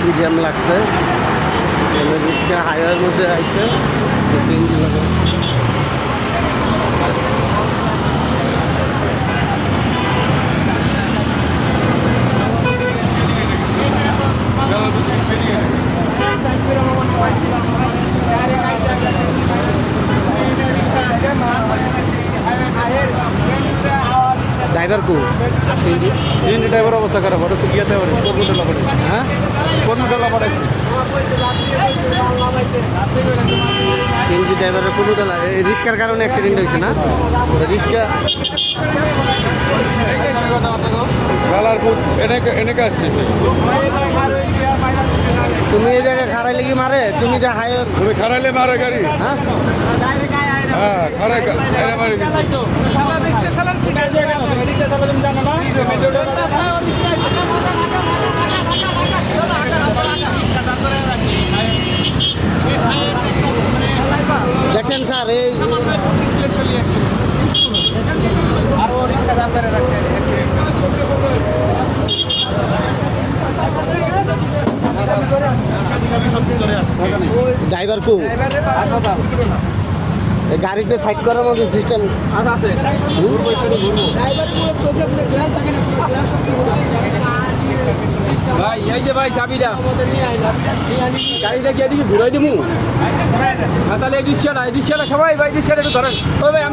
একটু জ্যাম লাগছে। রিক্সা হাইওয়ের মধ্যে আসছে সিএনজি লাগে। ড্রাইভার কো সিএনজি ড্রাইভার অবস্থা খারাপ ওটা গিয়াতে পারে কর্মটালা পড়ে হ্যাঁ কর্মটালা পড়াইছে সিএনজি ড্রাইভারের কোনো রিক্সার কারণে অ্যাক্সিডেন্ট হয়েছে না? রিক্সা শালার পুত এনেকে আসছে তুমি এই জায়গায় খারাইলে কি মারে? তুমি যা হাইওর তুমি খারাইলে মারে গাড়ি হ্যাঁ হ্যাঁ খারাই মারে দেখছেন স্যার এই ড্রাইভার কো এই গাড়িতে সাইড করার মতো সিস্টেম আছে ভাই এই যে ভাই চাবিটা গাড়িটা কি এদিকে ঘুরাই দিমু তাহলে এই রিক্সাটা সবাই ভাই রিক্সাটা একটু ধরেন ও ভাই